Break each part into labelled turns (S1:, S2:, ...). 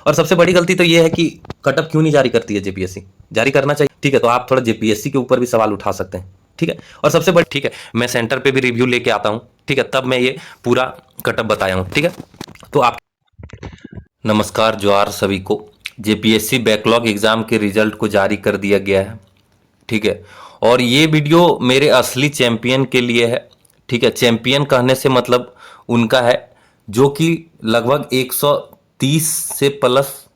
S1: और सबसे बड़ी गलती तो ये है कि कटअप क्यों नहीं जारी करती है जेपीएससी, जारी करना चाहिए, ठीक है। तो आप थोड़ा जेपीएससी के ऊपर भी सवाल उठा सकते हैं, ठीक है। और सबसे बड़ी, ठीक है, मैं सेंटर पे भी रिव्यू लेके आता हूँ, ठीक है, तब मैं ये पूरा कटअप बताया हूँ, ठीक है। तो आप, नमस्कार जोहार सभी को। जेपीएससी बैकलॉग एग्जाम के रिजल्ट को जारी कर दिया गया है, ठीक है। और ये वीडियो मेरे असली चैंपियन के लिए है, ठीक है। चैंपियन कहने से मतलब उनका है जो कि लगभग 130 से प्लस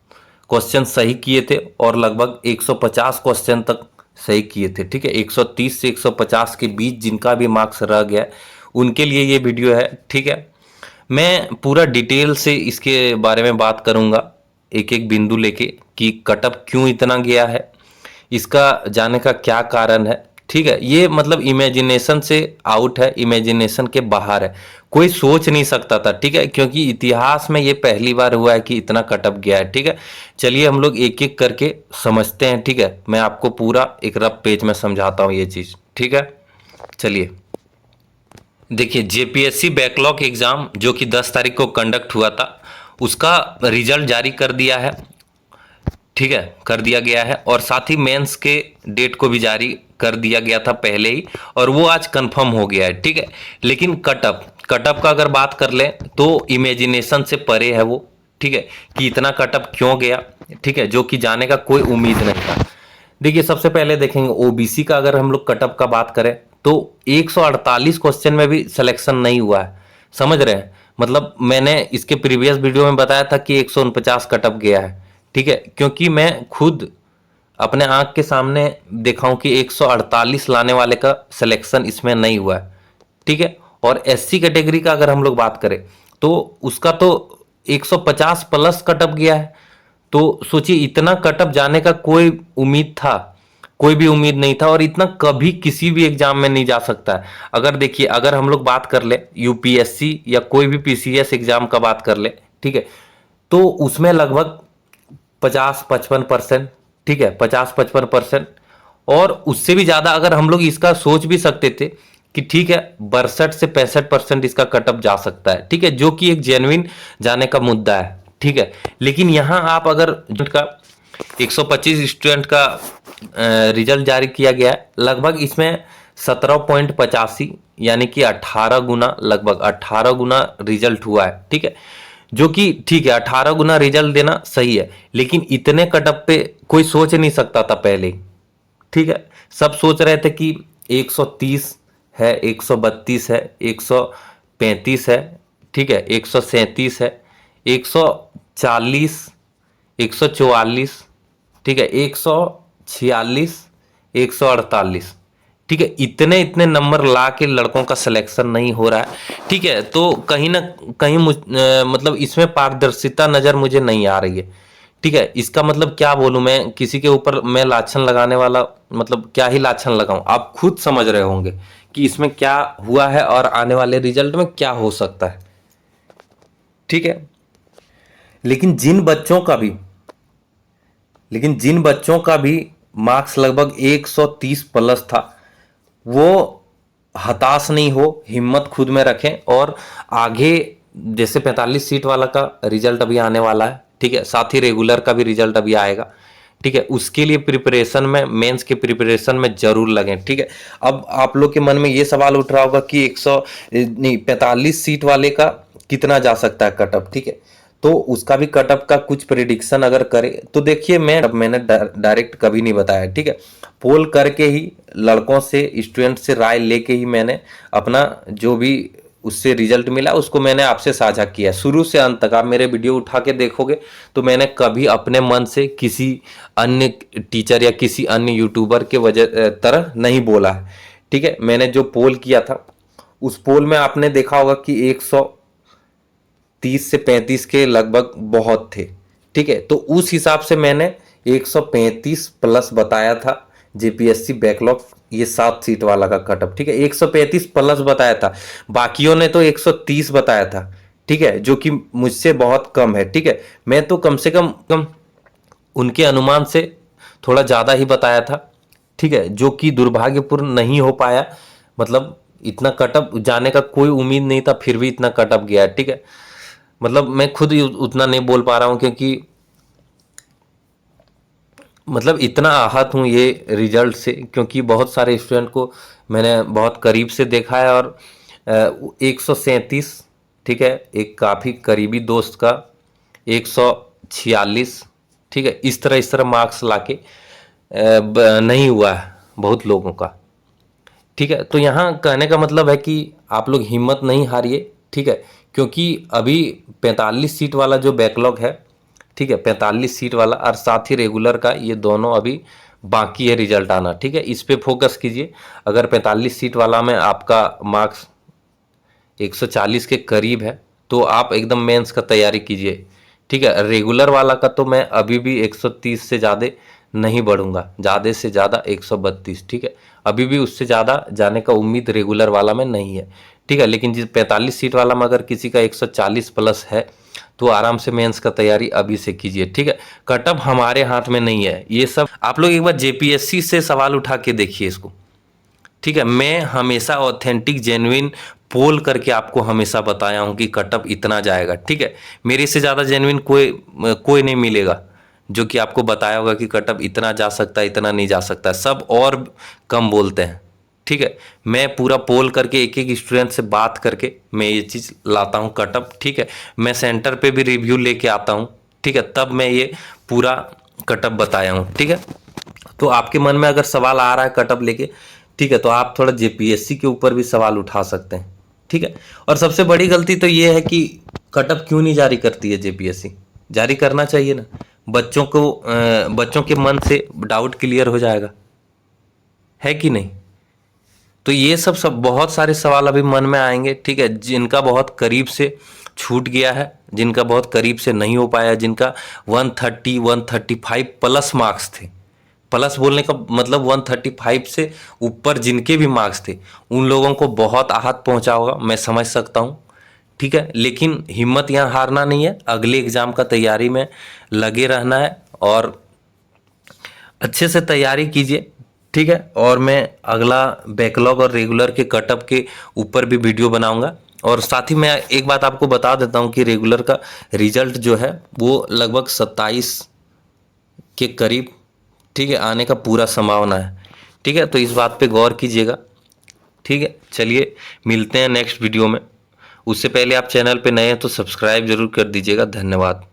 S1: क्वेश्चन सही किए थे और लगभग 150 क्वेश्चन तक सही किए थे, ठीक है। 130 से 150 के बीच जिनका भी मार्क्स रह गया उनके लिए ये वीडियो है, ठीक है। मैं पूरा डिटेल से इसके बारे में बात करूंगा, एक एक बिंदु लेके, कि कटअप क्यों इतना गया है, इसका जाने का क्या कारण है, ठीक है। ये मतलब इमेजिनेशन से आउट है, इमेजिनेशन के बाहर है, कोई सोच नहीं सकता था, ठीक है, क्योंकि इतिहास में ये पहली बार हुआ है कि इतना कटअप गया है, ठीक है। चलिए हम लोग एक एक करके समझते हैं, ठीक है। मैं आपको पूरा एक रफ पेज में समझाता हूँ ये चीज़, ठीक है। चलिए देखिए, जेपीएससी बैकलॉग एग्जाम जो कि 10 तारीख को कंडक्ट हुआ था, उसका रिजल्ट जारी कर दिया है, ठीक है, कर दिया गया है। और साथ ही मेंस के डेट को भी जारी कर दिया गया था पहले ही, और वो आज कंफर्म हो गया है, ठीक है। लेकिन कटअप का अगर बात कर लें तो इमेजिनेशन से परे है वो, ठीक है, कि इतना कटअप क्यों गया, ठीक है, जो कि जाने का कोई उम्मीद नहीं था। देखिए सबसे पहले देखेंगे ओबीसी का, अगर हम लोग कटअप का बात करें तो 148 क्वेश्चन में भी सिलेक्शन नहीं हुआ है, समझ रहे हैं। मतलब मैंने इसके प्रीवियस वीडियो में बताया था कि 149 कटअप गया है, ठीक है, क्योंकि मैं खुद अपने आंख के सामने देखा हूं कि 148 लाने वाले का सिलेक्शन इसमें नहीं हुआ है, ठीक है। और एससी कैटेगरी का अगर हम लोग बात करें तो उसका तो 150 प्लस कटअप गया है। तो सोचिए, इतना कटअप जाने का कोई उम्मीद था, कोई भी उम्मीद नहीं था, और इतना कभी किसी भी एग्जाम में नहीं जा सकता है। अगर देखिए, अगर हम लोग बात कर ले यूपीएससी या कोई भी पीसीएस एग्जाम का बात कर ले, ठीक है, तो उसमें लगभग 50-55%, ठीक है, 50-55%, और उससे भी ज्यादा अगर हम लोग इसका सोच भी सकते थे कि ठीक है 62 से 65% इसका कटअप जा सकता है, ठीक है, जो कि एक जेन्युइन जाने का मुद्दा है, ठीक है। लेकिन यहां आप अगर का 125 स्टूडेंट का रिजल्ट जारी किया गया है, लगभग इसमें 17.85 यानी कि 18 गुना, लगभग 18 गुना रिजल्ट हुआ है, ठीक है। जो कि ठीक है, 18 गुना रिजल्ट देना सही है, लेकिन इतने कटअप पे कोई सोच नहीं सकता था पहले, ठीक है। सब सोच रहे थे कि 130 है, 132 है, 135 है, ठीक है, 137 है, 140, 144, ठीक है, 146, 148, ठीक है। इतने इतने नंबर ला के लड़कों का सिलेक्शन नहीं हो रहा है, ठीक है। तो कहीं ना कहीं मतलब इसमें पारदर्शिता नजर मुझे नहीं आ रही है, ठीक है। इसका मतलब क्या बोलूं, मैं किसी के ऊपर मैं लाछन लगाने वाला, मतलब क्या ही लाछन लगाऊं, आप खुद समझ रहे होंगे कि इसमें क्या हुआ है और आने वाले रिजल्ट में क्या हो सकता है, ठीक है। लेकिन जिन बच्चों का भी मार्क्स लगभग 130 प्लस था, वो हताश नहीं हो, हिम्मत खुद में रखें, और आगे जैसे 45 सीट वाला का रिजल्ट अभी आने वाला है, ठीक है, साथ ही रेगुलर का भी रिजल्ट अभी आएगा, ठीक है। उसके लिए प्रिपरेशन में, मेंस के प्रिपरेशन में जरूर लगें, ठीक है। अब आप लोग के मन में ये सवाल उठ रहा होगा कि 45 सीट वाले का कितना जा सकता है कटअप, ठीक है। तो उसका भी कटअप का कुछ प्रिडिक्शन अगर करें तो देखिए, मैंने डायरेक्ट कभी नहीं बताया, ठीक है। पोल करके ही, लड़कों से, स्टूडेंट से राय लेके ही मैंने अपना जो भी उससे रिजल्ट मिला उसको मैंने आपसे साझा किया। शुरू से अंत तक आप मेरे वीडियो उठा के देखोगे तो मैंने कभी अपने मन से किसी अन्य टीचर या किसी अन्य यूट्यूबर के वजह तरह नहीं बोला है, ठीक है। मैंने जो पोल किया था उस पोल में आपने देखा होगा कि 130 से 35 के लगभग बहुत थे, ठीक है। तो उस हिसाब से मैंने 135 प्लस बताया था जेपीएससी बैकलॉग, ये 7 सीट वाला का कटअप, ठीक है, 135 प्लस बताया था। बाकियों ने तो 130 बताया था, ठीक है, जो कि मुझसे बहुत कम है, ठीक है। मैं तो कम से कम उनके अनुमान से थोड़ा ज़्यादा ही बताया था, ठीक है, जो कि दुर्भाग्यपूर्ण नहीं हो पाया। मतलब इतना कटअप जाने का कोई उम्मीद नहीं था, फिर भी इतना कटअप गया, ठीक है। मतलब मैं खुद ही उतना नहीं बोल पा रहा हूँ, क्योंकि मतलब इतना आहत हूँ ये रिजल्ट से, क्योंकि बहुत सारे स्टूडेंट को मैंने बहुत करीब से देखा है और 137, ठीक है, एक काफ़ी करीबी दोस्त का 146, ठीक है, इस तरह मार्क्स लाके नहीं हुआ है बहुत लोगों का। ठीक है, तो यहाँ कहने का मतलब है कि आप लोग हिम्मत नहीं हारिए, ठीक है, क्योंकि अभी 45 सीट वाला जो बैकलॉग है, ठीक है, 45 सीट वाला और साथ ही रेगुलर का, ये दोनों अभी बाकी है रिजल्ट आना। ठीक है, इस पे फोकस कीजिए। अगर 45 सीट वाला में आपका मार्क्स 140 के करीब है तो आप एकदम मेंस का तैयारी कीजिए। ठीक है, रेगुलर वाला का तो मैं अभी भी 130 से ज़्यादा नहीं बढ़ूंगा, ज़्यादा से ज़्यादा 132। ठीक है, अभी भी उससे ज़्यादा जाने का उम्मीद रेगुलर वाला में नहीं है। ठीक है, लेकिन जिस 45 सीट वाला में अगर किसी का 140 प्लस है तो आराम से मेंस का तैयारी अभी से कीजिए। ठीक है, कटअप हमारे हाथ में नहीं है, ये सब आप लोग एक बार जेपीएससी से सवाल उठा के देखिए इसको। ठीक है, मैं हमेशा ऑथेंटिक जेन्युइन पोल करके आपको हमेशा बताया हूं कि कटअप इतना जाएगा। ठीक है, मेरे से ज़्यादा जेन्युइन कोई नहीं मिलेगा जो कि आपको बताया होगा कि कटअप इतना जा सकता है, इतना नहीं जा सकता, सब और कम बोलते हैं। ठीक है, मैं पूरा पोल करके एक एक स्टूडेंट से बात करके मैं ये चीज़ लाता हूँ कटअप। ठीक है, मैं सेंटर पे भी रिव्यू लेके आता हूँ। ठीक है, तब मैं ये पूरा कटअप बताया हूँ। ठीक है, तो आपके मन में अगर सवाल आ रहा है कटअप लेके, ठीक है, तो आप थोड़ा जेपीएससी के ऊपर भी सवाल उठा सकते हैं। ठीक है, और सबसे बड़ी गलती तो ये है कि कटअप क्यों नहीं जारी करती है जेपीएससी। जारी करना चाहिए ना, बच्चों के मन से डाउट क्लियर हो जाएगा, है कि नहीं। तो ये सब बहुत सारे सवाल अभी मन में आएंगे। ठीक है, जिनका बहुत करीब से छूट गया है, जिनका बहुत करीब से नहीं हो पाया, जिनका 130 135 प्लस मार्क्स थे, प्लस बोलने का मतलब 135 से ऊपर जिनके भी मार्क्स थे, उन लोगों को बहुत आहत पहुंचा होगा, मैं समझ सकता हूं। ठीक है, लेकिन हिम्मत यहाँ हारना नहीं है, अगले एग्जाम का तैयारी में लगे रहना है और अच्छे से तैयारी कीजिए। ठीक है, और मैं अगला बैकलॉग और रेगुलर के कटअप के ऊपर भी वीडियो बनाऊंगा। और साथ ही मैं एक बात आपको बता देता हूं कि रेगुलर का रिजल्ट जो है वो लगभग 27 के करीब, ठीक है, आने का पूरा संभावना है। ठीक है, तो इस बात पे गौर कीजिएगा। ठीक है, चलिए मिलते हैं नेक्स्ट वीडियो में। उससे पहले आप चैनल पे नए हैं तो सब्सक्राइब जरूर कर दीजिएगा। धन्यवाद।